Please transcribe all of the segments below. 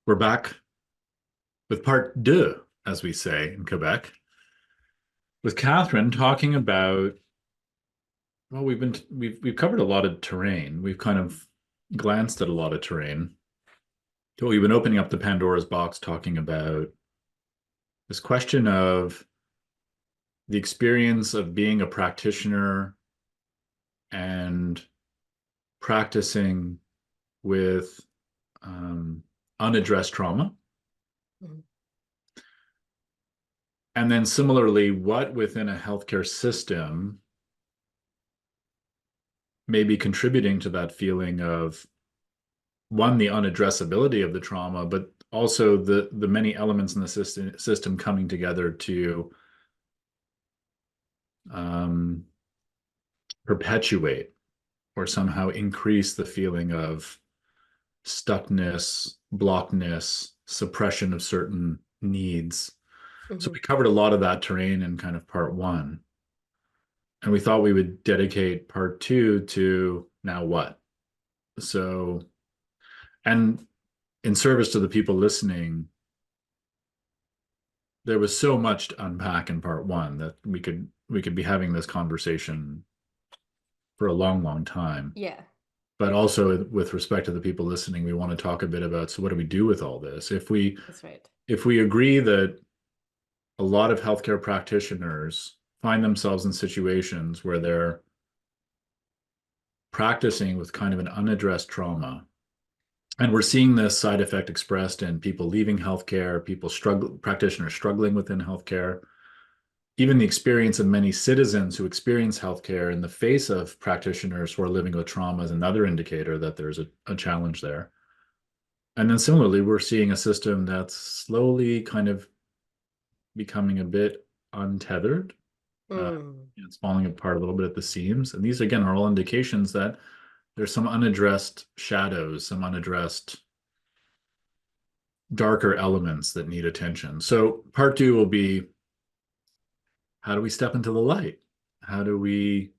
We're back with part deux, as we say in Quebec, with Catherine talking about, well, we've covered a lot of terrain. We've kind of glanced at a lot of terrain. So we've been opening up the Pandora's box, talking about this question of the experience of being a practitioner and practicing with unaddressed trauma. Mhm. And then similarly, what within a healthcare system may be contributing to that feeling of, one, the unaddressability of the trauma, but also the many elements in the system coming together to um, perpetuate or somehow increase the feeling of stuckness, blockedness, suppression of certain needs. So Mhm. we covered a lot of that terrain in kind of part one. And we thought we would dedicate part two to now what? So, and in service to the people listening, there was so much to unpack in part one that we could be having this conversation for a long, long time. Yeah, But also with respect to the people listening, we want to talk a bit about, so what do we do with all this? that's right. If we agree that a lot of healthcare practitioners find themselves in situations where they're practicing with kind of an unaddressed trauma, and we're seeing this side effect expressed in people leaving healthcare, practitioners struggling within healthcare, even the experience of many citizens who experience healthcare in the face of practitioners who are living with trauma is another indicator that there's a challenge there. And then similarly, we're seeing a system that's slowly kind of becoming a bit untethered. Uh, Mm. it's falling apart a little bit at the seams. And these, again, are all indications that there's some unaddressed shadows, some unaddressed darker elements that need attention. So part two will be, how do we step into the light? How do we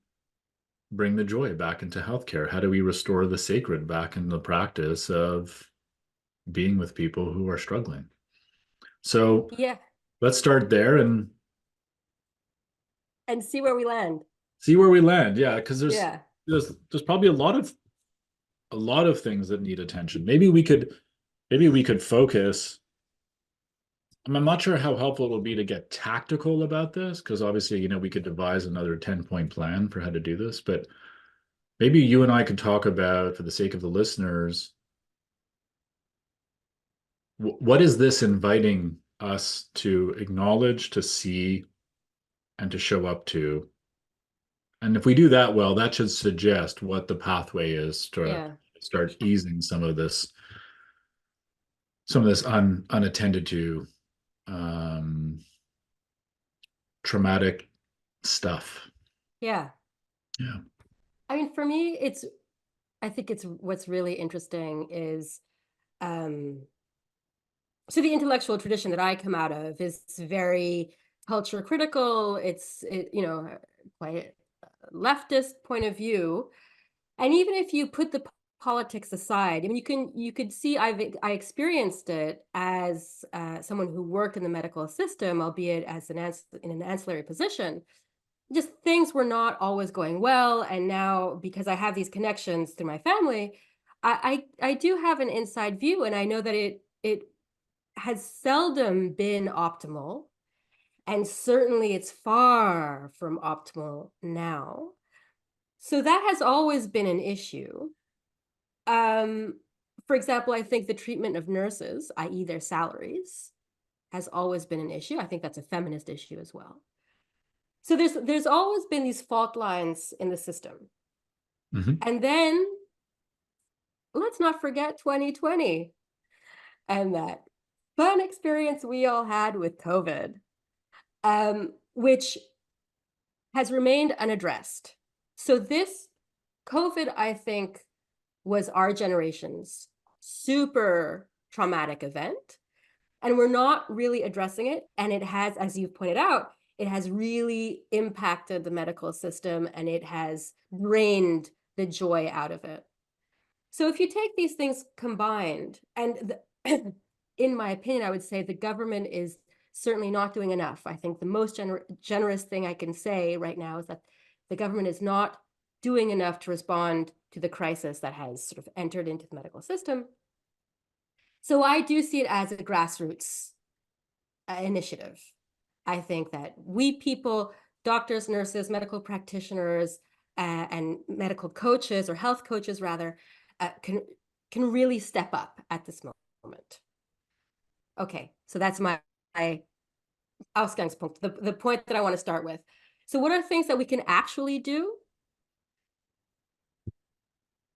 bring the joy back into healthcare? How do we restore the sacred back in the practice of being with people who are struggling? So Yeah, let's start there and and see where we land. see where we land. Yeah, because Yeah. there's probably a lot of things that need attention. Maybe we could focus. I'm not sure how helpful it will be to get tactical about this, because obviously, we could devise another 10-point plan for how to do this, but maybe you and I could talk about, for the sake of the listeners, what is this inviting us to acknowledge, to see, and to show up to? And if we do that well, that should suggest what the pathway is to Yeah. start easing some of this unattended to um, traumatic stuff. Yeah. Yeah. I mean, for me, I think it's what's really interesting is, um, so the intellectual tradition that I come out of is very culture critical. Quite a leftist point of view. And even if you put the politics aside, I mean, you could see I experienced it as someone who worked in the medical system, albeit as in an ancillary position. Just things were not always going well, and now because I have these connections through my family, I do have an inside view, and I know that it has seldom been optimal, and certainly it's far from optimal now. So that has always been an issue. Um, for example, I think the treatment of nurses, i.e., their salaries, has always been an issue. I think that's a feminist issue as well. So there's always been these fault lines in the system. Mhm. And then let's not forget 2020 and that fun experience we all had with COVID, which has remained unaddressed. So this COVID, I think, was our generation's super traumatic event. And we're not really addressing it. And it has, as you've pointed out, it has really impacted the medical system, and it has drained the joy out of it. So if you take these things combined, and in my opinion, I would say the government is certainly not doing enough. I think the most generous thing I can say right now is that the government is not doing enough to respond to the crisis that has sort of entered into the medical system. So I do see it as a grassroots initiative. I think that we people, doctors, nurses, medical practitioners, and medical coaches, or health coaches rather, can really step up at this moment. Okay, so that's my Ausgangspunkt, the point that I want to start with. So what are things that we can actually do?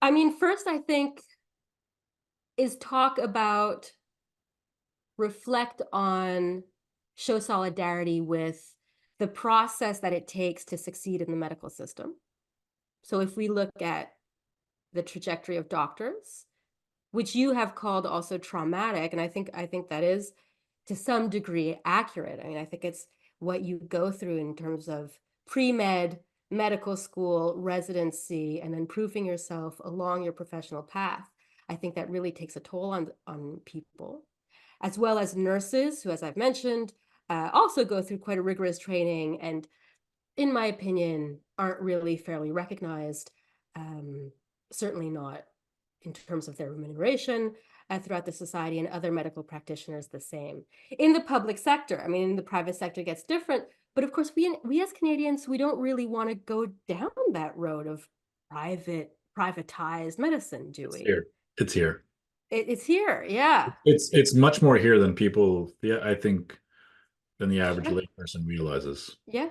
I mean, first, I think is talk about, reflect on, show solidarity with the process that it takes to succeed in the medical system. So if we look at the trajectory of doctors, which you have called also traumatic, and I think that is to some degree accurate. I mean, I think it's what you go through in terms of pre-med, medical school, residency, and then proving yourself along your professional path. I think that really takes a toll on people, as well as nurses who, as I've mentioned, also go through quite a rigorous training and, in my opinion, aren't really fairly recognized, certainly not in terms of their remuneration throughout the society, and other medical practitioners the same. In the public sector, I mean, in the private sector gets different, but of course we as Canadians, we don't really want to go down that road of privatized medicine, do It's we? here. It's here. It's here, yeah. It's much more here than people, yeah, I think, than the average Sure. layperson realizes. Yeah.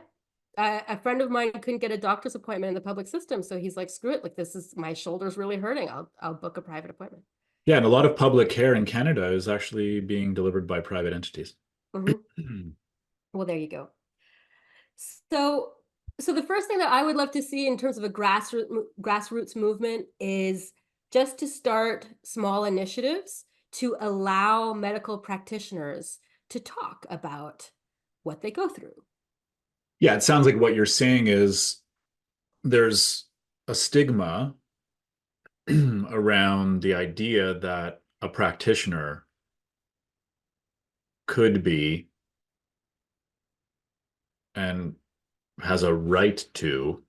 A friend of mine couldn't get a doctor's appointment in the public system, so he's like, screw it, like, this is, my shoulder's really hurting, I'll book a private appointment. Yeah, and a lot of public care in Canada is actually being delivered by private entities. Mhm. Well, there you go. So, so the first thing that I would love to see in terms of a grassroots movement is just to start small initiatives to allow medical practitioners to talk about what they go through. Yeah, it sounds like what you're saying is there's a stigma around the idea that a practitioner could be and has a right to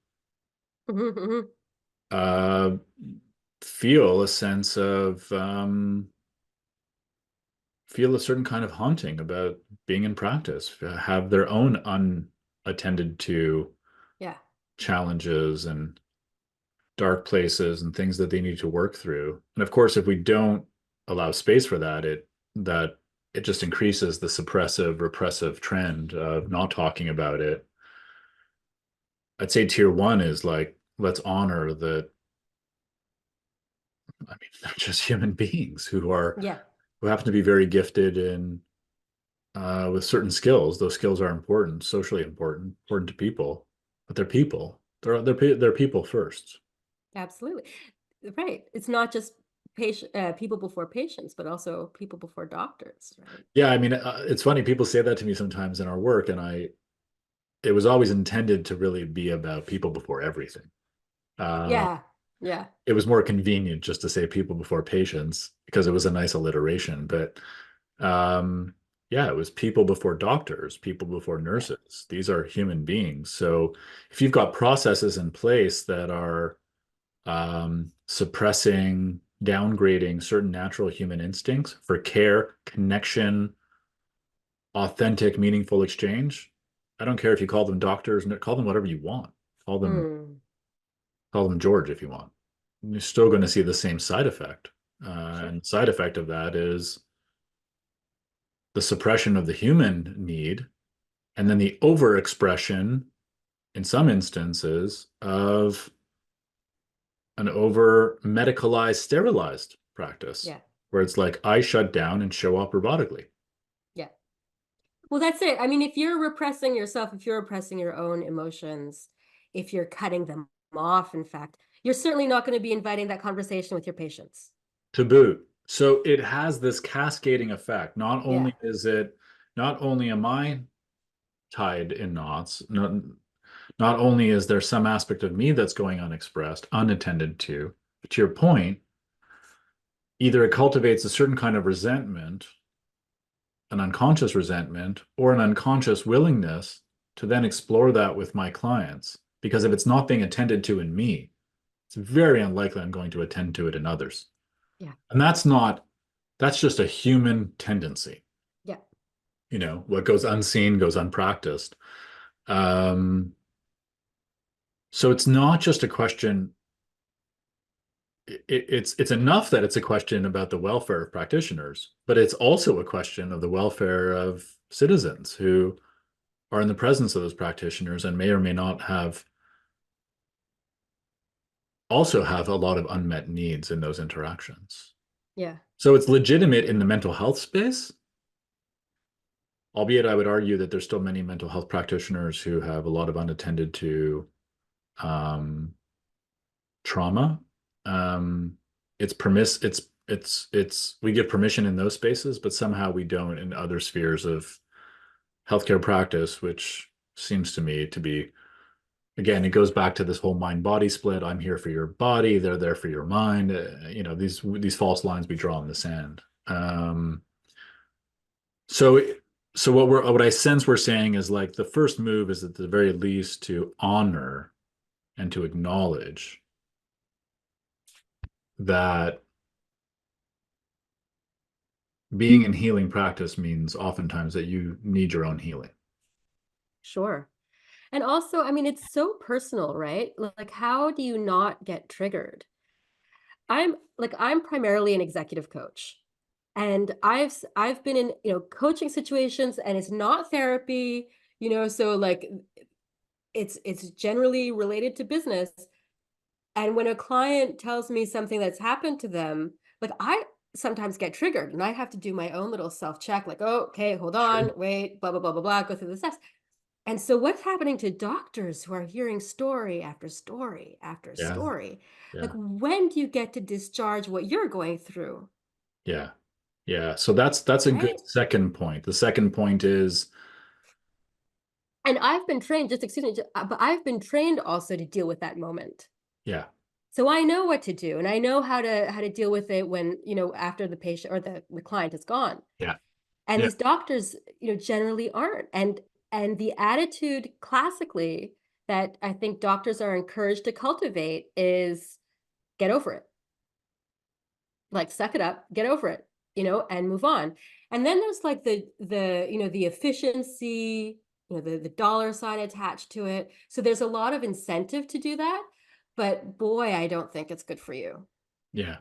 Mhm, mhm. uh, feel a sense of feel a certain kind of haunting about being in practice, have their own unattended to Yeah. challenges and dark places and things that they need to work through. And of course, if we don't allow space for that, it just increases the suppressive, repressive trend of not talking about it. I'd say tier one is like, let's honor that. I mean, they're just human beings Yeah. who happen to be very gifted in with certain skills. Those skills are important, socially important to people, but they're people. They're people first. Absolutely. Right. It's not just people before patients, but also people before doctors, right? Yeah, I mean, it's funny. People say that to me sometimes in our work, and it was always intended to really be about people before everything. Uh, Yeah. Yeah. it was more convenient just to say people before patients because it was a nice alliteration. But um, yeah, it was people before doctors, people before Yeah. nurses. These are human beings. So if you've got processes in place that are suppressing, downgrading certain natural human instincts for care, connection, authentic, meaningful exchange. I don't care if you call them doctors, call them whatever you want. Call them Mm, call them George if you want. You're still going to see the same side effect. sure. And side effect of that is the suppression of the human need and then the overexpression in some instances of an over medicalized, sterilized practice Yeah. where it's like I shut down and show up robotically. Yeah. Well, that's it. I mean, if you're repressing yourself, if you're repressing your own emotions, if you're cutting them off, in fact, you're certainly not going to be inviting that conversation with your patients. To boot. So it has this cascading effect. Yeah. Not only am I tied in knots, not only is there some aspect of me that's going unexpressed, unattended to, but to your point, either it cultivates a certain kind of resentment an unconscious resentment or an unconscious willingness to then explore that with my clients. Because if it's not being attended to in me, it's very unlikely I'm going to attend to it in others. Yeah. And that's just a human tendency. Yeah. What goes unseen goes unpracticed. Um, so it's not just a question. It's enough that it's a question about the welfare of practitioners, but it's also a question of the welfare of citizens who are in the presence of those practitioners and may or may not also have a lot of unmet needs in those interactions. Yeah. So it's legitimate in the mental health space, albeit I would argue that there's still many mental health practitioners who have a lot of unattended to um, trauma. Um, we give permission in those spaces, but somehow we don't in other spheres of healthcare practice, which seems to me to be, again, it goes back to this whole mind body split. I'm here for your body, they're there for your mind. These false lines we draw in the sand. So so what I sense we're saying is like the first move is at the very least to honor and to acknowledge that being in healing practice means oftentimes that you need your own healing. Sure. And also, I mean, it's so personal, right? Like, how do you not get triggered? I'm primarily an executive coach. And I've been in, coaching situations, and it's not therapy, so like it's generally related to business. And when a client tells me something that's happened to them, like I sometimes get triggered and I have to do my own little self-check, like, oh, okay, hold on, Sure. wait, blah, blah, blah, blah, blah, go through the steps. And so what's happening to doctors who are hearing story after story after Yeah. story? Like, Yeah. when do you get to discharge what you're going through? Yeah. Yeah. So that's a good Right. second point. The second point is, And I've been trained, just excuse me, but I've been trained also to deal with that moment. yeah. So I know what to do, and I know how to deal with it when, after the patient or the client is gone. Yeah. And Yeah. these doctors, generally aren't. And the attitude classically that I think doctors are encouraged to cultivate is get over it. Like suck it up, get over it, and move on. And then there's like the efficiency, the dollar sign attached to it. So there's a lot of incentive to do that. But boy, I don't think it's good for you. Yeah.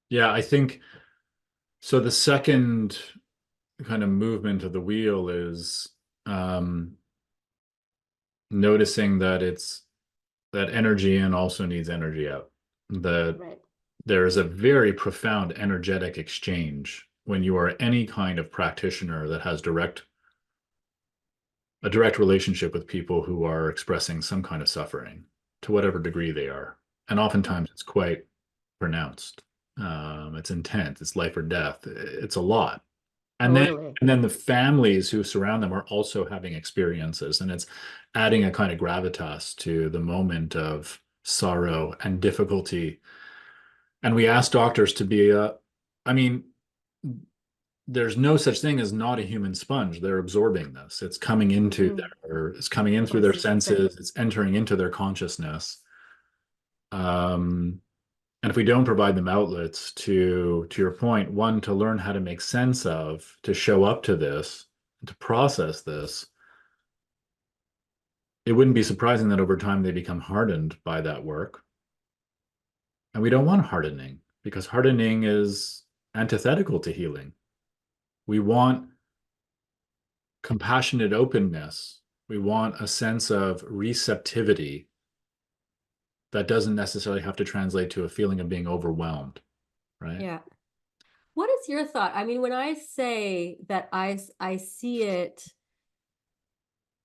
Yeah. I think so. The second kind of movement of the wheel is um, noticing that it's that energy in also needs energy out. That Right. there is a very profound energetic exchange when you are any kind of practitioner that has a direct relationship with people who are expressing some kind of suffering to whatever degree they are. And Yeah. oftentimes it's quite pronounced. It's intense. It's life or death. It's a lot. And then Totally. and then the families who surround them are also having experiences, and it's adding a kind of gravitas to the moment of sorrow and difficulty. And we ask doctors to be I mean, there's no such thing as not a human sponge. They're absorbing this. Mhm. It's coming in Of through their course. Right. senses, it's entering into their consciousness. Um, and if we don't provide them outlets to your point, one, to learn how to make sense of, to show up to this, to process this, it wouldn't be surprising that over time they become hardened by that work. And we don't want hardening because hardening is antithetical to healing. We want compassionate openness. We want a sense of receptivity that doesn't necessarily have to translate to a feeling of being overwhelmed, right? Yeah. What is your thought? I mean, when I say that I see it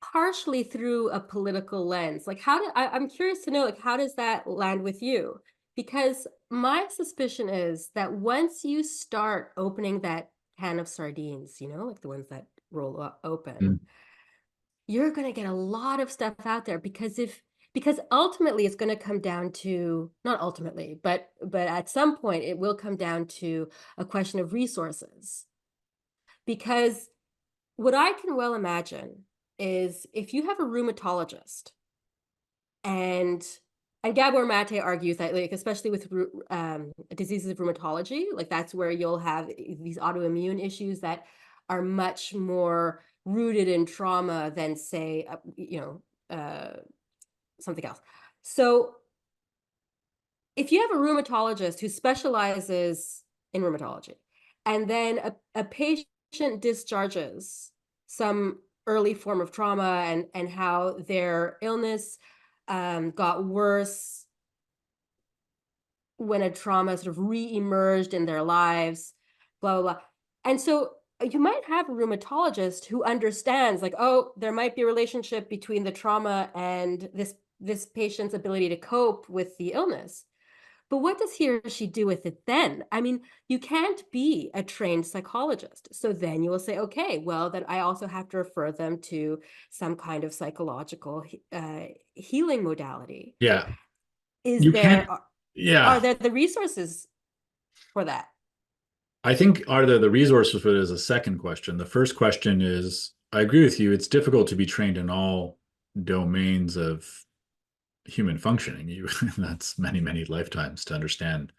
partially through a political lens, like I'm curious to know, like, how does that land with you? Because my suspicion is that once you start opening that can of sardines, like the ones that open, Mm. you're going to get a lot of stuff out there because ultimately it's going to come down to, not ultimately, but at some point it will come down to a question of resources. because what I can well imagine is if you have a rheumatologist and Gabor Mate argues that, like, especially with diseases of rheumatology, like that's where you'll have these autoimmune issues that are much more rooted in trauma than, say, something else. So if you have a rheumatologist who specializes in rheumatology, and then a patient discharges some early form of trauma and how their illness got worse when a trauma sort of re-emerged in their lives, blah, blah, blah. And so you might have a rheumatologist who understands, like, oh, there might be a relationship between the trauma and this patient's ability to cope with the illness. But what does he or she do with it then? I mean, you can't be a trained psychologist. So then you will say, okay, well, then I also have to refer them to some kind of psychological healing modality. Yeah. Is You there, can't. are Yeah. there the resources for that? I think are there the resources for it is a second question. The first question is, I agree with you. It's difficult to be trained in all domains of human functioning. That's many, many lifetimes to understand.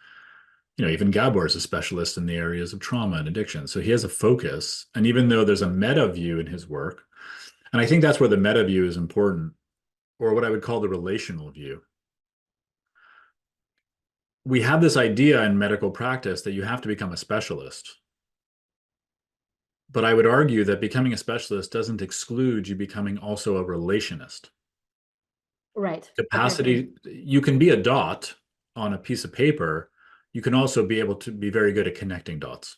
Even Gabor is a specialist in the areas of trauma and addiction. So he has a focus. And even though there's a meta view in his work, and I think that's where the meta view is important, or what I would call the relational view. We have this idea in medical practice that you have to become a specialist. But I would argue that becoming a specialist doesn't exclude you becoming also a relationist. Right. Okay. Capacity, you can be a dot on a piece of paper. You can also be able to be very good at connecting dots.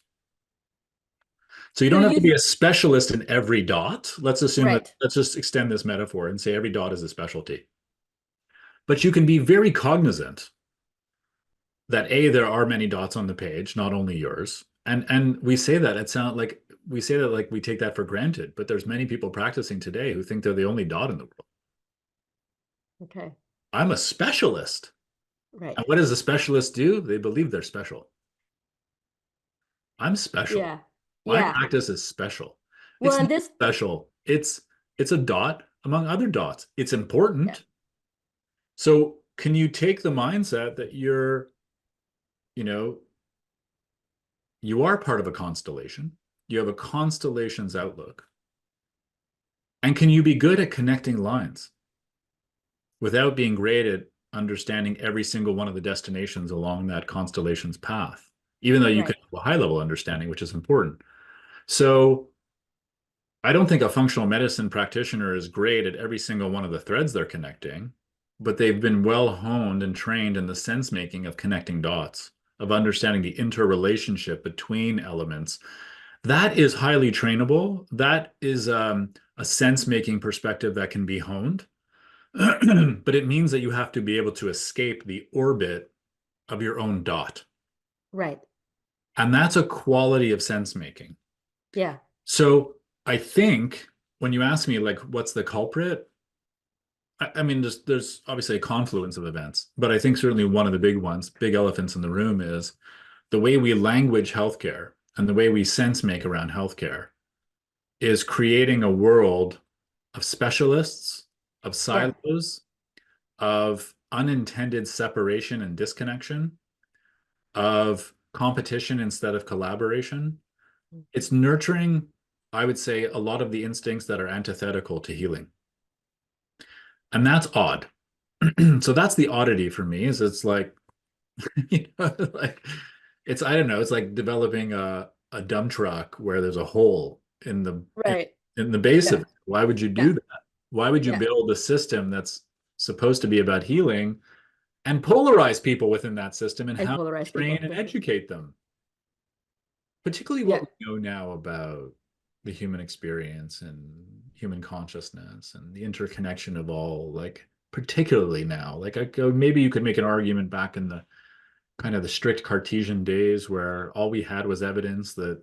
So you So don't have to be you, a specialist in every dot. Let's assume that, right. let's just extend this metaphor and say every dot is a specialty. But you can be very cognizant that A, there are many dots on the page, not only yours. And we say that it sounds like we say that like we take that for granted, but there's many people practicing today who think they're the only dot in the world. Okay. I'm a specialist. Right. And what does a specialist do? They believe they're special. I'm special. Yeah. My Yeah. practice is special. Well, It's and not this, special. It's a dot among other dots. It's yeah. important. So can you take the mindset that you know, you are part of a constellation. You have a constellation's outlook. And can you be good at connecting lines without being great at understanding every single one of the destinations along that constellation's path, even though you can Right. have a high level understanding, which is important. So I don't think a functional medicine practitioner is great at every single one of the threads they're connecting, but they've been well honed and trained in the sense making of connecting dots, of understanding the interrelationship between elements. That is highly trainable. That is a sense making perspective that can be honed. But it means that you have to be able to escape the orbit of your own dot. Right. And that's a quality of sense making. Yeah. So I think when you ask me, like, what's the culprit? I mean, there's obviously a confluence of events, but I think certainly one of the big ones, big elephants in the room, is the way we language healthcare and the way we sense make around healthcare is creating a world of specialists, of Yeah. silos, of unintended separation and disconnection, of competition instead of collaboration. It's nurturing, I would say, a lot of the instincts that are antithetical to healing. And that's odd. So that's the oddity for me, is it's like, like it's, I don't know, it's like developing a dump truck where there's a hole Right. in the base of Yeah. it. Why would you Yeah. do that? Why would you Yeah. build a system that's supposed to be about healing and polarize people within that system and And how to polarized train people. and Yeah. educate them? Particularly what Yeah. we know now about the human experience and human consciousness and the interconnection of all, like particularly now, like maybe you could make an argument back in the kind of the strict Cartesian days where all we had was evidence that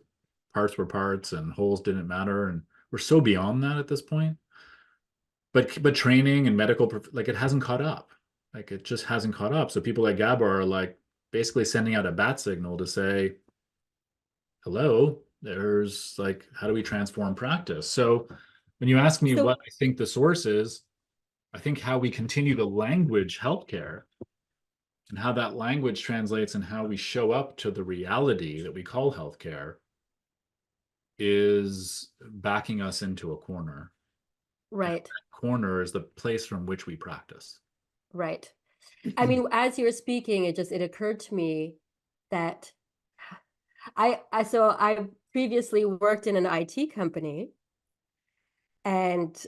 parts were parts and wholes didn't matter, and we're so beyond that at this point. But training and medical, like, it hasn't caught up. Like, it just hasn't caught up. So people like Gabor are like basically sending out a bat signal to say, hello, There's like, how do we transform practice? So when you ask me what So I think the source is, I think how we continue to language healthcare and how that language translates and how we show up to the reality that we call healthcare is backing us into a corner. And right, that corner is the place from which we practice. right. I mean, as you were speaking, it occurred to me that I previously worked in an IT company, and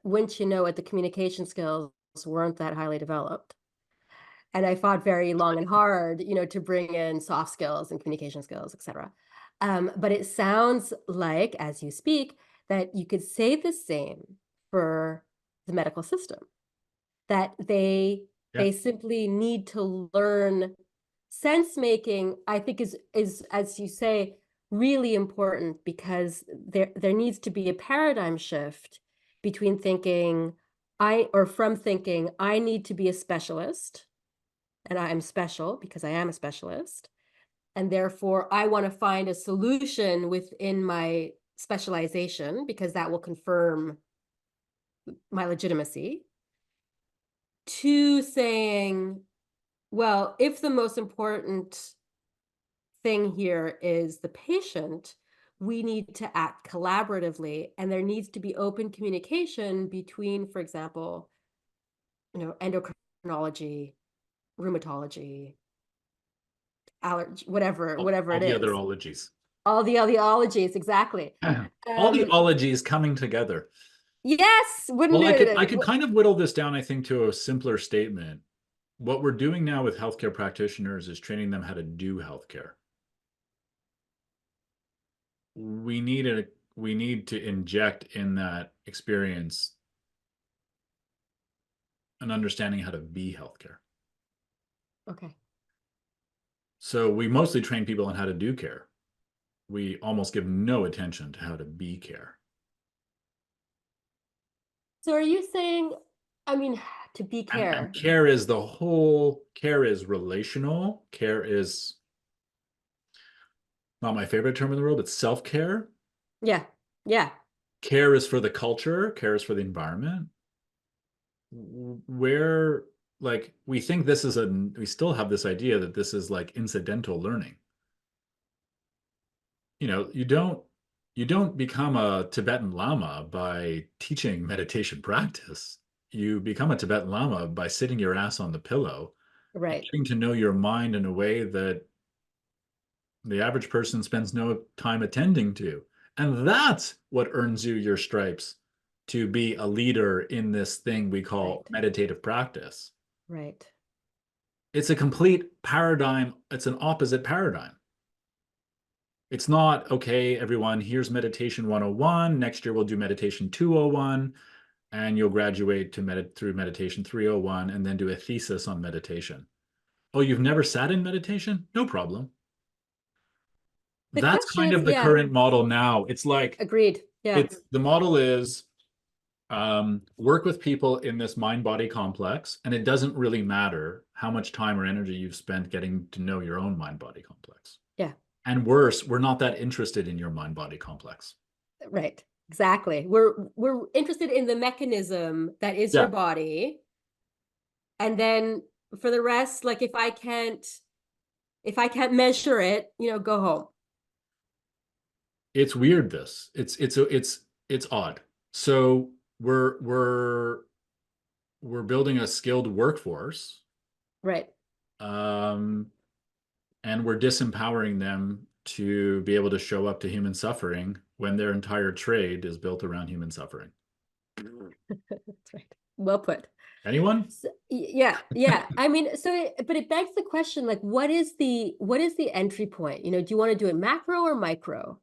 wouldn't you know it, the communication skills weren't that highly developed. And I fought very long and hard, to bring in soft skills and communication skills, etc. But it sounds like, as you speak, that you could say the same for the medical system, that Yeah. they simply need to learn sense making. I think is, as you say, really important, because there needs to be a paradigm shift between thinking from thinking I need to be a specialist and I'm special because I am a specialist, and therefore I want to find a solution within my specialization because that will confirm my legitimacy, to saying, well, if the most important thing here is the patient, we need to act collaboratively, and there needs to be open communication between, for example, endocrinology, rheumatology, allergy, whatever All it the is. other ologies. All the ologies, exactly. All the Um, ologies coming together. yes, wouldn't Well, I it? could kind of whittle this down, I think, to a simpler statement. What we're doing now with healthcare practitioners is training them how to do healthcare. We need a we need to inject in that experience an understanding how to be healthcare. Okay. So we mostly train people on how to do care. We almost give no attention to how to be care. So are you saying, I mean, to be And care? care is the whole, care is relational. Care is not my favorite term in the world. It's self-care. Yeah, yeah, Care is for the culture. Care is for the environment. Where, like, we think this is we still have this idea that this is like incidental learning. You don't become a Tibetan Lama by teaching meditation practice. You become a Tibetan Lama by sitting your ass on the pillow and right, getting to know your mind in a way that the average person spends no time attending to. And that's what earns you your stripes to be a leader in this thing we call right, meditative practice. right. It's a complete paradigm, it's an opposite paradigm. It's not, okay, everyone, here's meditation 101. Next year we'll do meditation 201, and you'll graduate to through meditation 301 and then do a thesis on meditation. Oh, you've never sat in meditation? No problem. The That's question kind is, of the yeah, current model now. It's like, agreed. Yeah, it's the model is work with people in this mind body complex, and it doesn't really matter how much time or energy you've spent getting to know your own mind body complex. yeah, And worse, we're not that interested in your mind body complex. right. Exactly. We're interested in the mechanism that is your Yeah, body. And then for the rest, like if I can't measure it, go home. it's weird. It's odd. So we're building a skilled workforce, Right. um, and we're disempowering them to be able to show up to human suffering when their entire trade is built around human suffering. That's right. Well put. Anyone? So, yeah, yeah. I mean, but it begs the question, like, what is the entry point? Do you want to do it macro or micro?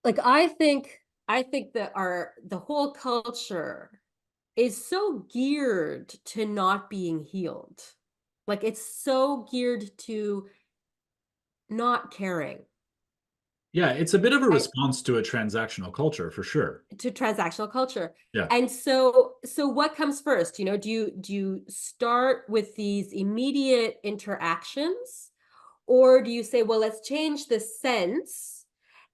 Like, I think that the whole culture is so geared to not being healed. Like, it's so geared to not caring, Yeah, it's a bit of a and response to a transactional culture for sure. to transactional culture. Yeah. And so what comes first? Do you start with these immediate interactions, Or do you say, well, let's change the sense,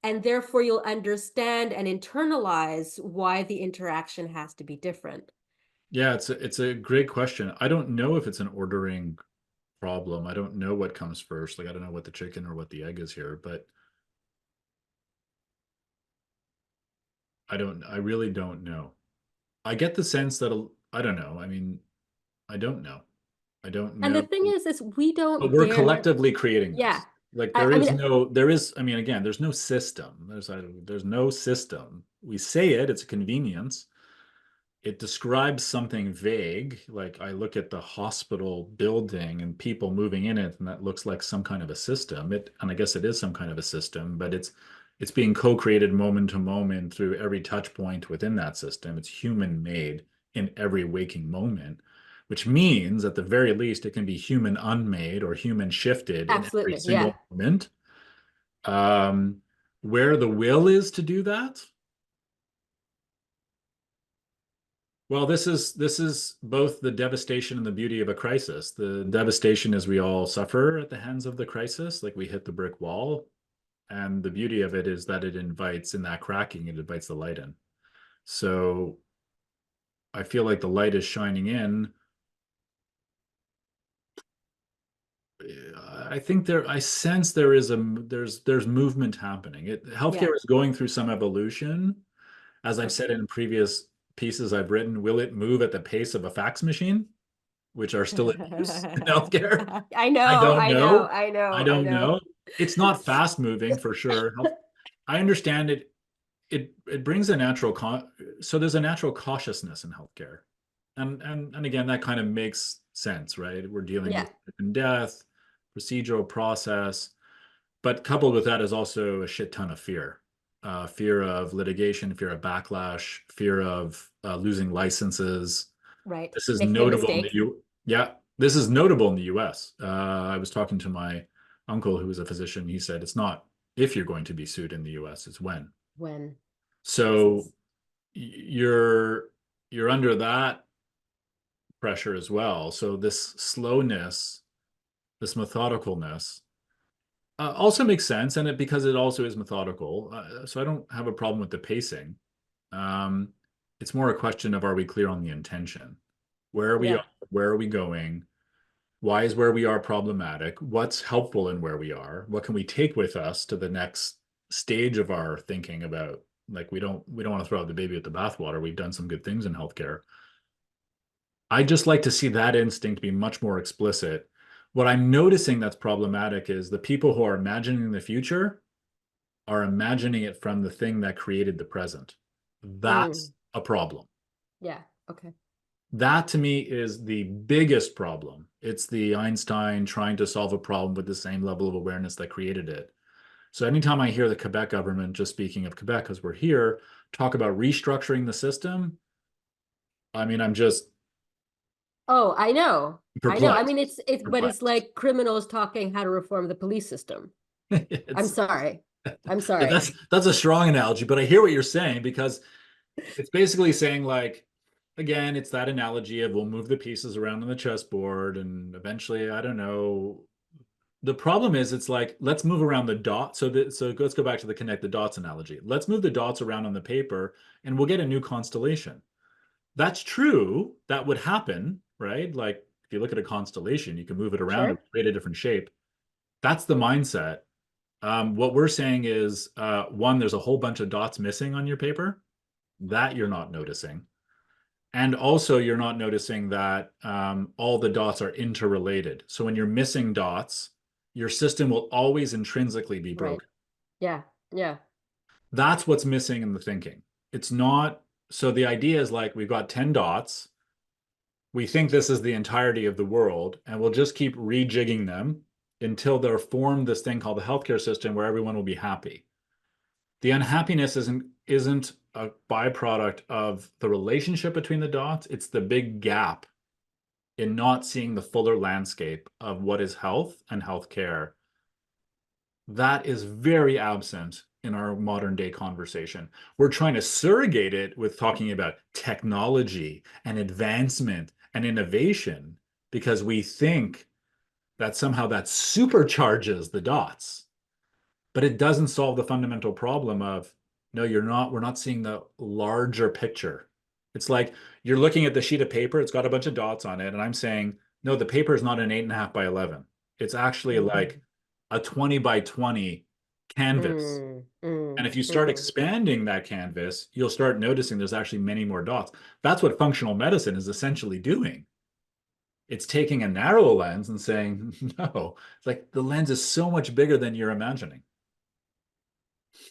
and therefore you'll understand and internalize why the interaction has to be different? Yeah, it's a great question. I don't know if it's an ordering problem. I don't know what comes first. Like I don't know what the chicken or what the egg is here, but I really don't know. I get the sense that I don't know. I mean, I don't know. I don't And the know. thing is we But don't we're dare, collectively creating yeah. this. Like I mean, I mean, again, there's no system. There's no system. We say it, it's a convenience. It describes something vague. Like I look at the hospital building and people moving in it, and that looks like some kind of a system. And I guess it is some kind of a system, but it's being co-created moment to moment through every touch point within that system. It's human made in every waking moment, which means at the very least it can be human unmade or human shifted in every absolutely, yeah. single moment. Um, where the will is to do that, well, this is both the devastation and the beauty of a crisis. The devastation is we all suffer at the hands of the crisis, like we hit the brick wall. And the beauty of it is that it invites, in that cracking, it invites the light in. So I feel like the light is shining in. I think I sense there's movement happening. Yeah. Healthcare is going through some evolution. As I've said Okay. in previous pieces I've written, will it move at the pace of a fax machine, which are still in use in healthcare? I I know, don't I know, know. I I know, I don't know. know. It's not fast moving for sure. I understand it. It brings a so there's a natural cautiousness in healthcare. And again, that kind of makes sense, right? We're dealing Yeah, with life and death, procedural process, but coupled with that is also a shit ton of fear. Fear of litigation, fear of backlash, fear of losing licenses. right. This is Making a notable in the mistake Yeah, this is notable in the US. I was talking to my uncle who was a physician. He said it's not if you're going to be sued in the US, it's when. when So Jesus. you're you're under that pressure as well. So this slowness, this methodicalness, also makes sense, and because it also is methodical. So I don't have a problem with the pacing. Um, it's more a question of, are we clear on the intention? Where we are, Yeah. where are we going? Why is where we are problematic? What's helpful in where we are? What can we take with us to the next stage of our thinking about? Like we don't want to throw out the baby with the bathwater. We've done some good things in healthcare. I just like to see that instinct be much more explicit. What I'm noticing that's problematic is the people who are imagining the future are imagining it from the thing that created the present. That's Mm, a problem. yeah. Okay. That to me is the biggest problem. It's the Einstein trying to solve a problem with the same level of awareness that created it. So anytime I hear the Quebec government, just speaking of Quebec because we're here, talk about restructuring the system, I mean, I'm just Oh, I know. I know. I perplexed. mean, but it's Perplexed. like criminals talking how to reform the police system. I'm It's sorry. I'm yeah, sorry. that's a strong analogy, but I hear what you're saying because it's basically saying like again, it's that analogy of we'll move the pieces around on the chessboard and eventually, I don't know. The problem is it's like let's move around the dots. So let's go back to the connect the dots analogy. Let's move the dots around on the paper and we'll get a new constellation. That's true. That would happen, right? Like if you look at a constellation, you can move it around and Sure. create a different shape. That's the mindset. What we're saying is one, there's a whole bunch of dots missing on your paper that you're not noticing. And also, you're not noticing that all the dots are interrelated. So when you're missing dots, your system will always intrinsically be Right. broken. Yeah. Yeah. That's what's missing in the thinking. It's not. So the idea is like we've got 10 dots. We think this is the entirety of the world, and we'll just keep rejigging them until they're formed this thing called the healthcare system where everyone will be happy. The unhappiness isn't a byproduct of the relationship between the dots. It's the big gap in not seeing the fuller landscape of what is health and healthcare. That is very absent in our modern day conversation. We're trying to surrogate it with talking about technology and advancement and innovation because we think that somehow that supercharges the dots, but it doesn't solve the fundamental problem of, no, we're not seeing the larger picture. It's like you're looking at the sheet of paper, it's got a bunch of dots on it, and I'm saying, no, the paper is not an 8.5 by 11. It's actually Mm, like a 20 by 20 canvas. mm, And mm, if you start mm. expanding that canvas, you'll start noticing there's actually many more dots. That's what functional medicine is essentially doing. It's taking a narrow lens and saying, no, it's like the lens is so much bigger than you're imagining.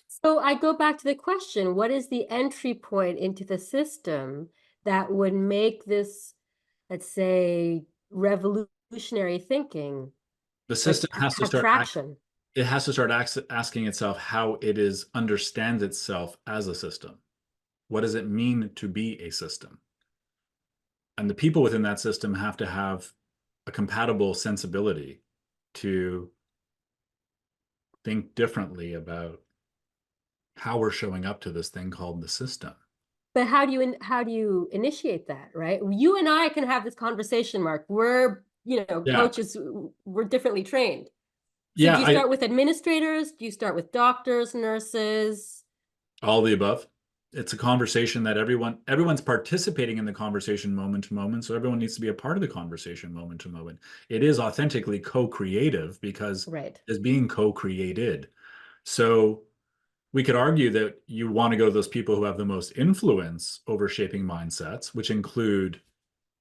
So I go back to the question, what is the entry point into the system that would make this, let's say, revolutionary thinking, The like system has to have start traction? it has to start asking itself how it is understands itself as a system. What does it mean to be a system? And the people within that system have to have a compatible sensibility to think differently about how we're showing up to this thing called the system. But how do you initiate that, right? You and I can have this conversation, Mark. We're, Yeah. coaches, we're differently trained. So do Yeah, you I start with administrators? Do you start with doctors, nurses? all the above. It's a conversation that everyone's participating in the conversation moment to moment, so everyone needs to be a part of the conversation moment to moment. It is authentically co-creative because Right. it's being co-created. So we could argue that you want to go to those people who have the most influence over shaping mindsets, which include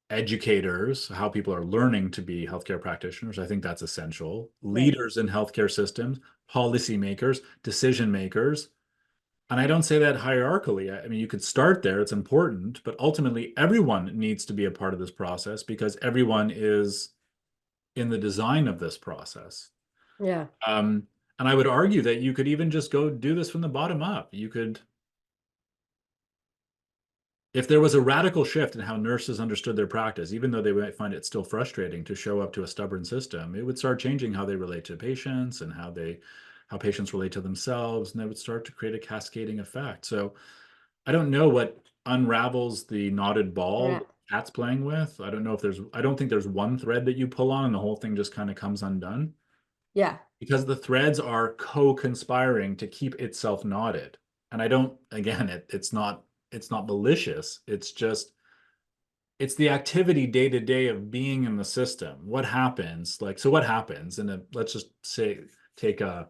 educators, how people are learning to be healthcare practitioners. I think that's essential. Right. Leaders in healthcare systems, policymakers, decision makers. And I don't say that hierarchically. I mean, you could start there, it's important, but ultimately everyone needs to be a part of this process because everyone is in the design of this process. Yeah. Um, and I would argue that you could even just go do this from the bottom up. You could, if there was a radical shift in how nurses understood their practice, even though they might find it still frustrating to show up to a stubborn system, it would start changing how they relate to patients and how patients relate to themselves, and that would start to create a cascading effect. So I don't know what unravels the knotted ball Yeah. the cat's playing with. I don't think there's one thread that you pull on and the whole thing just kind of comes undone Yeah. because the threads are co-conspiring to keep itself knotted. And I don't, again, it's not malicious. It's just, it's the activity day to day of being in the system. What happens? Like, so what happens? And let's just say, take a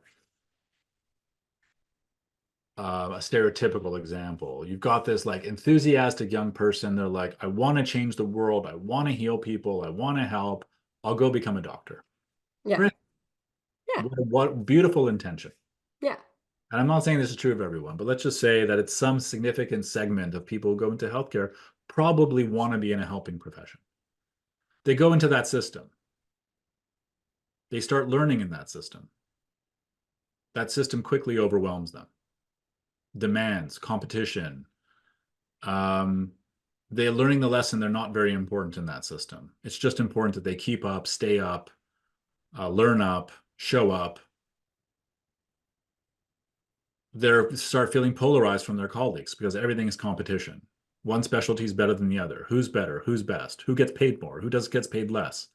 stereotypical example. You've got this like enthusiastic young person. They're like, I want to change the world. I want to heal people. I want to help. I'll go become a doctor. Yeah. Great. Yeah. What beautiful intention. Yeah. And I'm not saying this is true of everyone, but let's just say that it's some significant segment of people who go into healthcare probably want to be in a helping profession. They go into that system. They start learning in that system. That system quickly overwhelms them. Demands, competition, um, they're learning the lesson they're not very important in that system. It's just important that they keep up, stay up, learn up, show up. They start feeling polarized from their colleagues because everything is competition. One specialty is better than the other. Who's better? Who's best? Who gets paid more? Who gets paid less?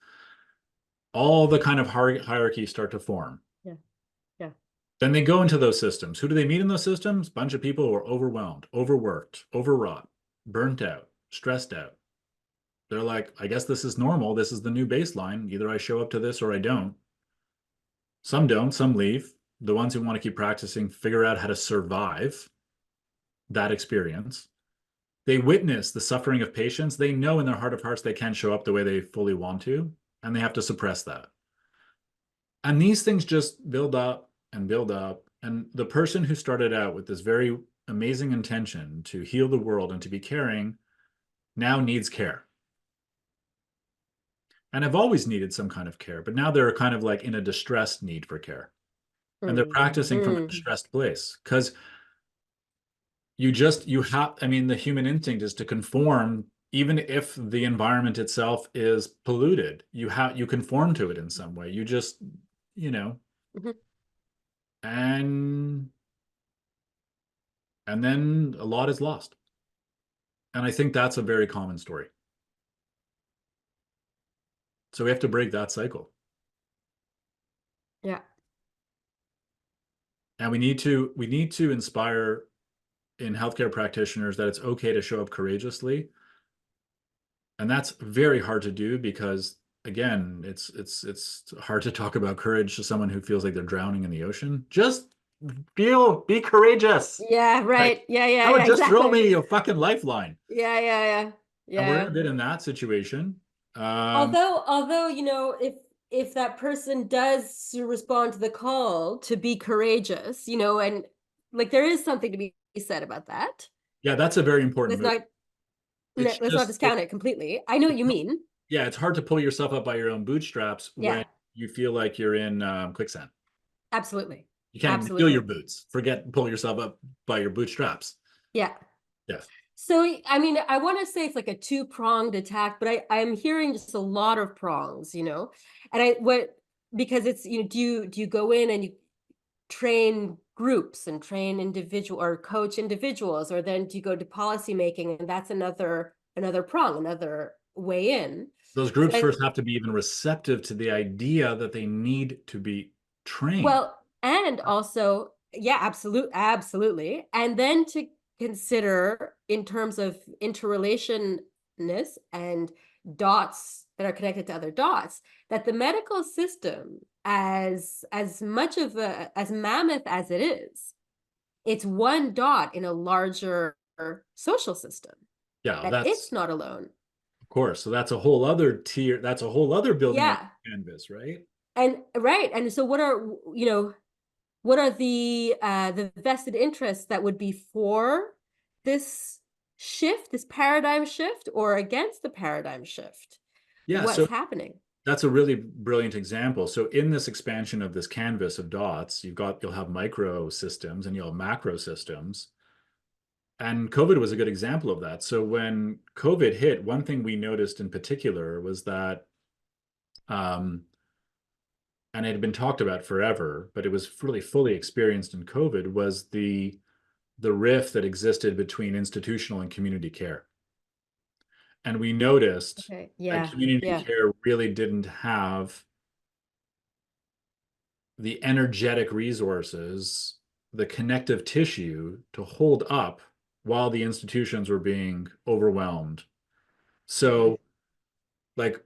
All the kind of hierarchies start to form. Yeah. Yeah. Then they go into those systems. Who do they meet in those systems? Bunch of people who are overwhelmed, overworked, overwrought, burnt out, stressed out. They're like, I guess this is normal. This is the new baseline. Either I show up to this or I don't. Some don't, some leave. The ones who want to keep practicing figure out how to survive that experience. They witness the suffering of patients. They know in their heart of hearts they can't show up the way they fully want to, and they have to suppress that. And these things just build up and build up. And the person who started out with this very amazing intention to heal the world and to be caring now needs care and have always needed some kind of care, but now they're kind of like in a distressed need for care. And they're Mm. practicing from a Mm. distressed place because you have, I mean, the human instinct is to conform, even if the environment itself is polluted. You conform to it in some way. You just, you know, Mhm. and and then a lot is lost. And I think that's a very common story. So we have to break that cycle. Yeah. And we need to inspire in healthcare practitioners that it's okay to show up courageously. And that's very hard to do because again, it's hard to talk about courage to someone who feels like they're drowning in the ocean. Just be courageous. Yeah, Like, right. Yeah, yeah, that would yeah, just throw exactly. me a fucking lifeline. Yeah, yeah, yeah. And we're in a Yeah. bit in that situation. Um, Although, if that person does respond to the call to be courageous, and like there is something to be said about that. yeah, that's a very important Let's move. not It's let's not just discount it completely. I know what you mean. yeah, it's hard to pull yourself up by your own bootstraps Yeah, when you feel like you're in quicksand. absolutely. You can't even feel your Absolutely. boots. Forget pull yourself up by your bootstraps. Yeah. Yeah. So, I mean, I want to say it's like a two-pronged attack, but I'm hearing just a lot of prongs, And because it's, do you go in and you train groups and train individual or coach individuals, or then do you go to policy making, and that's another prong, another way in. Those So groups first have to be even receptive to the idea that they need to be trained. well, and also, yeah, absolutely. And then to consider in terms of interrelationness and dots that are connected to other dots, that the medical system, as much of as mammoth as it is, it's one dot in a larger social system, Yeah, that that's it's not alone. of course. So that's a whole other tier. That's a whole other building of Yeah. canvas, right? And right. And so what are the vested interests that would be for this shift, this paradigm shift, or against the paradigm shift? Yeah, What's so happening? that's a really brilliant example. So in this expansion of this canvas of dots, you'll have micro systems and you'll have macro systems. And COVID was a good example of that. So when COVID hit, one thing we noticed in particular was that, and it had been talked about forever, but it was really fully experienced in COVID, was the rift that existed between institutional and community care. And we noticed Okay. that Yeah. community Yeah. care really didn't have the energetic resources, the connective tissue to hold up while the institutions were being overwhelmed. Okay. So, like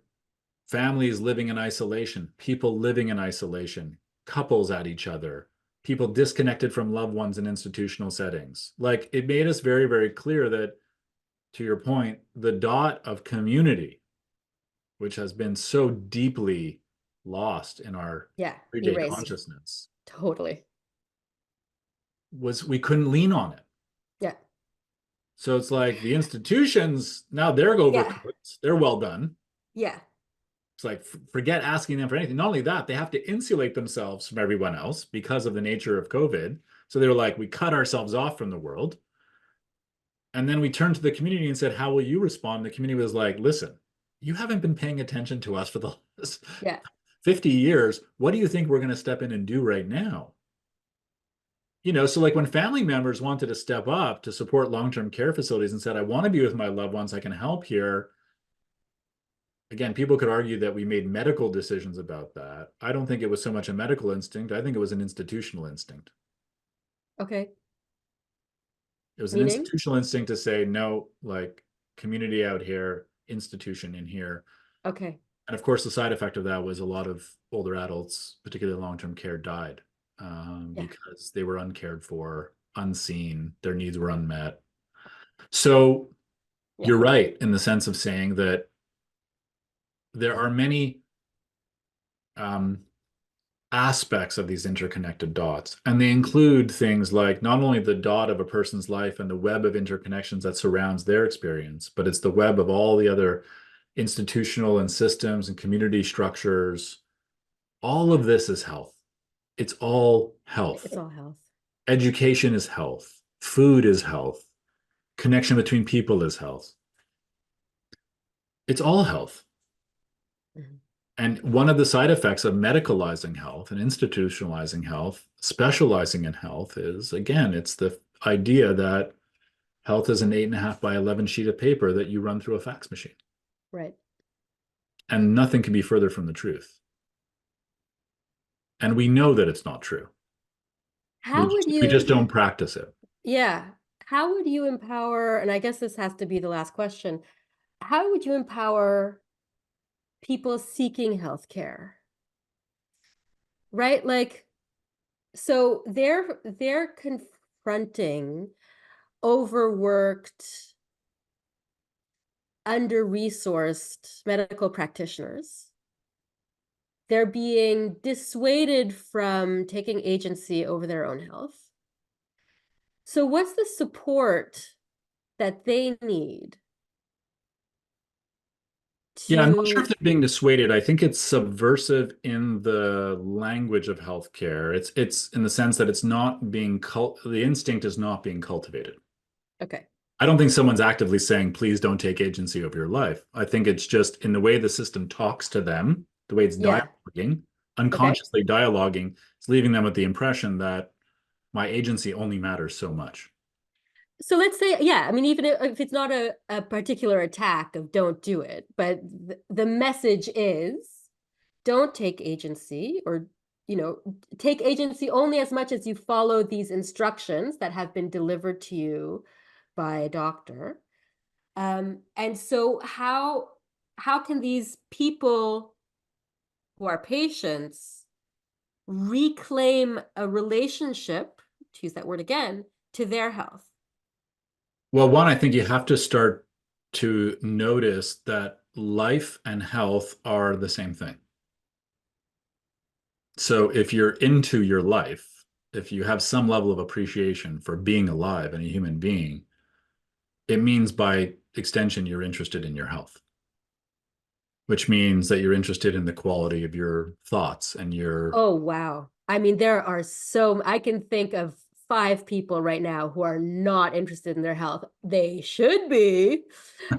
families living in isolation, people living in isolation, couples at each other, people disconnected from loved ones in institutional settings. Like it made us very, very clear that, to your point, the dot of community, which has been so deeply lost in our Yeah. everyday Erased. consciousness, Totally. was we couldn't lean on it. Yeah. So it's like the institutions now they're Yeah. overcooked, they're well done. Yeah. It's like forget asking them for anything. Not only that, they have to insulate themselves from everyone else because of the nature of COVID. So they were like, we cut ourselves off from the world. And then we turned to the community and said, how will you respond? The community was like, listen, you haven't been paying attention to us for the last Yeah. 50 years. What do you think we're going to step in and do right now? So like when family members wanted to step up to support long-term care facilities and said, I want to be with my loved ones, I can help here. Again, people could argue that we made medical decisions about that. I don't think it was so much a medical instinct. I think it was an institutional instinct. Okay. It was an Meaning? institutional instinct to say, no, like community out here, institution in here. Okay. And of course, the side effect of that was a lot of older adults, particularly long-term care, died Yeah. because they were uncared for, unseen, their needs were unmet. So Yeah. you're right in the sense of saying that there are many um, aspects of these interconnected dots. And they include things like not only the dot of a person's life and the web of interconnections that surrounds their experience, but it's the web of all the other institutional and systems and community structures. All of this is health. It's all health. It's all health. Education is health. Food is health. Connection between people is health. It's all health. Mhm. And one of the side effects of medicalizing health and institutionalizing health, specializing in health, is again, it's the idea that health is an 8.5 by 11 sheet of paper that you run through a fax machine. Right. And nothing can be further from the truth. And we know that it's not true. How would We just you, don't practice it. yeah, how would you empower, and I guess this has to be the last question, how would you empower people seeking healthcare? Right? Like, so they're confronting overworked, under-resourced medical practitioners. They're being dissuaded from taking agency over their own health. So what's the support that they need Yeah, I'm not sure if to, they're being dissuaded. I think it's subversive in the language of healthcare. It's in the sense that it's not being the instinct is not being cultivated. okay, I don't think someone's actively saying, please don't take agency over your life. I think it's just in the way the system talks to them, the way it's yeah, dialoguing, okay. unconsciously dialoguing, it's leaving them with the impression that my agency only matters so much. So let's say, yeah, I mean, even if it's not a particular attack of don't do it, but the message is don't take agency or, take agency only as much as you follow these instructions that have been delivered to you by a doctor. And so how can these people who are patients reclaim a relationship, to use that word again, to their health? Well, one, I think you have to start to notice that life and health are the same thing. So if you're into your life, if you have some level of appreciation for being alive and a human being, it means by extension you're interested in your health, which means that you're interested in the quality of your thoughts and your. Oh, wow. I mean, I can think of 5 people right now who are not interested in their health. They should be,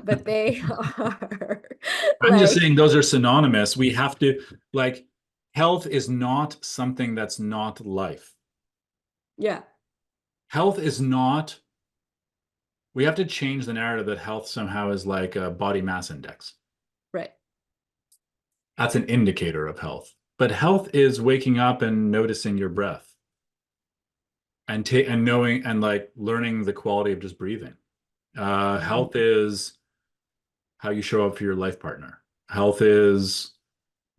but they are I'm just like, saying those are synonymous. We have to, like, health is not something that's not life. yeah, Health is not, we have to change the narrative that health somehow is like a body mass index. right. That's an indicator of health. But health is waking up and noticing your breath and knowing and like learning the quality of just breathing. Mhm. Health is how you show up for your life partner. Health is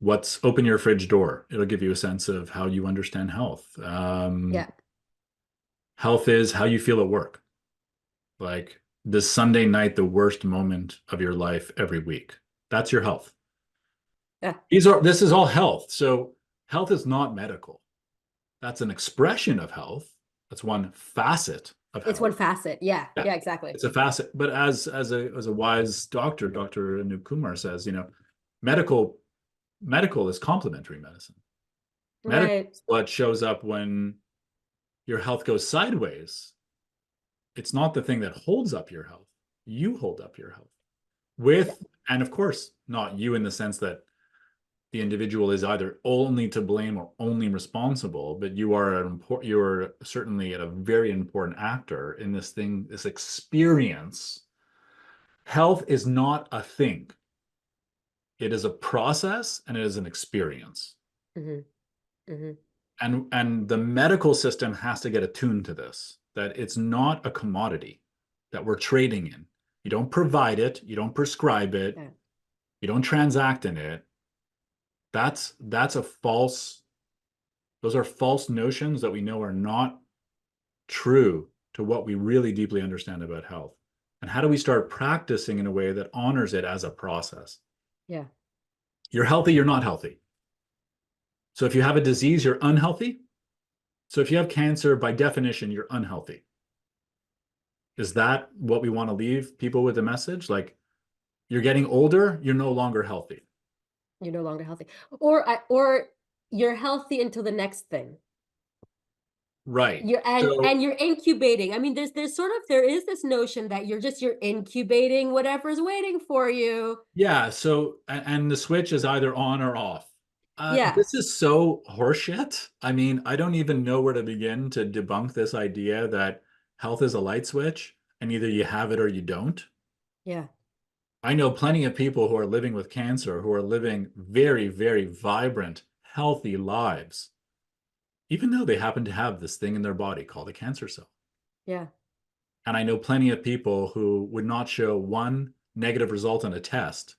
what's open your fridge door. It'll give you a sense of how you understand health. Yeah, Health is how you feel at work. Like, this Sunday night the worst moment of your life every week? That's your health. yeah. This is all health. So health is not medical. That's an expression of health. That's one facet of It's one health. facet. Yeah, Yeah, yeah, exactly. it's a facet. But as a wise doctor, Dr. Anup Kumar says, medical medical is complementary medicine. Medical Right. is what shows up when your health goes sideways. It's not the thing that holds up your health. You hold up your health Yeah. with, and of course, not you in the sense that the individual is either only to blame or only responsible, but you're certainly a very important actor in this thing, this experience. Health is not a thing. It is a process and it is an experience. Hmm. Hmm. And the medical system has to get attuned to this, that it's not a commodity that we're trading in. You don't provide it, you don't prescribe it, Yeah. you don't transact in it. That's a false, those are false notions that we know are not true to what we really deeply understand about health. And how do we start practicing in a way that honors it as a process? Yeah. You're healthy, you're not healthy. So if you have a disease, you're unhealthy. So if you have cancer, by definition, you're unhealthy. Is that what we want to leave people with a message? Like, you're getting older, you're no longer healthy. You're no longer healthy. Or you're healthy until the next thing. Right. You're and So, you're incubating. I mean, there is this notion that you're incubating whatever's waiting for you. yeah. So, and the switch is either on or off. Yeah. This is so horseshit. I mean, I don't even know where to begin to debunk this idea that health is a light switch and either you have it or you don't. Yeah. I know plenty of people who are living with cancer who are living very, very vibrant, healthy lives. even though they happen to have this thing in their body called a cancer cell. Yeah. And I know plenty of people who would not show one negative result on a test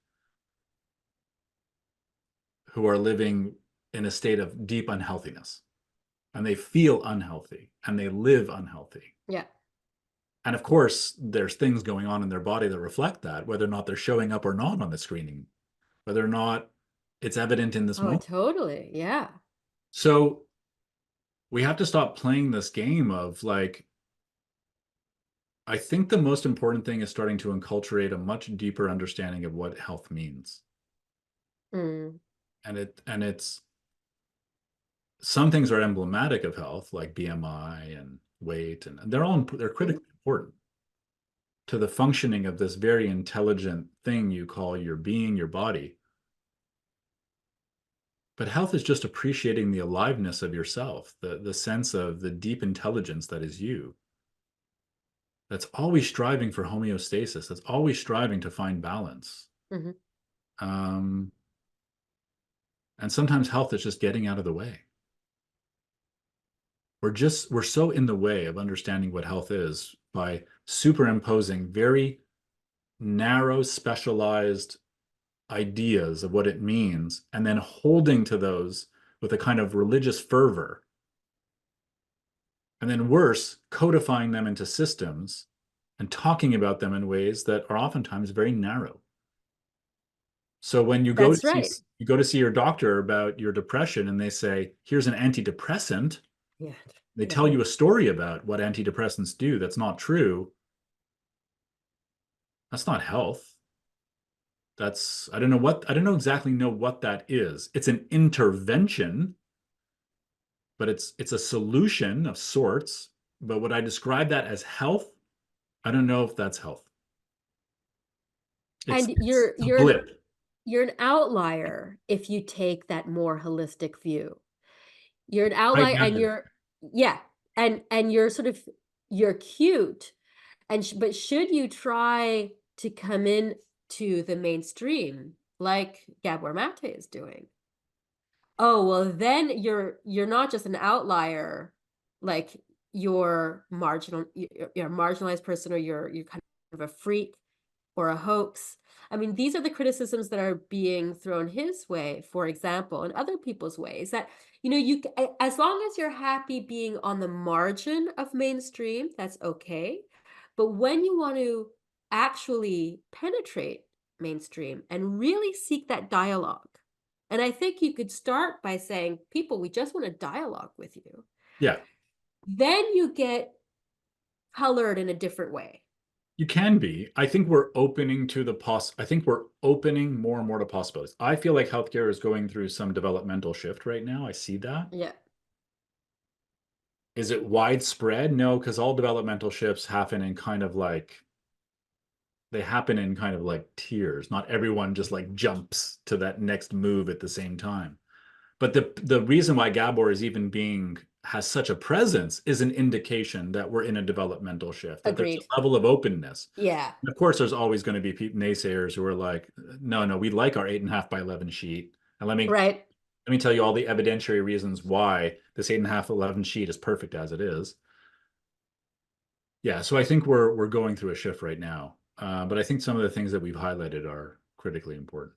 who are living in a state of deep unhealthiness, and they feel unhealthy and they live unhealthy. Yeah. And of course, there's things going on in their body that reflect that, whether or not they're showing up or not on the screening, whether or not it's evident in this Oh, moment. totally. Yeah. So we have to stop playing this game of like, I think the most important thing is starting to enculturate a much deeper understanding of what health means. Mm. And it's some things are emblematic of health, like BMI and weight, and they're Mhm. critically important to the functioning of this very intelligent thing you call your being, your body. But health is just appreciating the aliveness of yourself, the sense of the deep intelligence that is you. That's always striving for homeostasis. That's always striving to find balance. Mhm. Um, and sometimes health is just getting out of the way. We're so in the way of understanding what health is by superimposing very narrow, specialized ideas of what it means, and then holding to those with a kind of religious fervor. And then worse, codifying them into systems and talking about them in ways that are oftentimes very narrow. So when That's right. you go to see your doctor about your depression and they say, here's an antidepressant, Yeah. they Yeah. tell you a story about what antidepressants do that's not true. That's not health. That's I don't know exactly know what that is. It's an intervention, but it's a solution of sorts. But would I describe that as health? I don't know if that's health. And It's a blip. you're an outlier if you take that more holistic view. You're an I outlier and get it. yeah, and you're sort of you're cute and but should you try to come in to the mainstream like Gabor Mate is doing? Oh, well then you're not just an outlier, like you're a marginalized person or you're kind of a freak or a hoax. I mean, these are the criticisms that are being thrown his way, for example, and other people's ways that, as long as you're happy being on the margin of mainstream, that's okay. But when you want to actually penetrate mainstream and really seek that dialogue, and I think you could start by saying, people, we just want to dialogue with you. Yeah, Then you get colored in a different way. you can be. I think we're opening to I think we're opening more and more to possibilities. I feel like healthcare is going through some developmental shift right now. I see that. Yeah, Is it widespread? No, because all developmental shifts happen in kind of like they happen in kind of like tiers. Not everyone just like jumps to that next move at the same time. But the reason why Gabor is even being has such a presence is an indication that we're in a developmental shift, that there's agreed. a level of openness. Yeah, And of course, there's always going to be naysayers who are like, no, no, we like our 8.5 by 11 sheet. And right. let me tell you all the evidentiary reasons why this 8.5 11 sheet is perfect as it is. Yeah, so I think we're going through a shift right now. But I think some of the things that we've highlighted are critically important.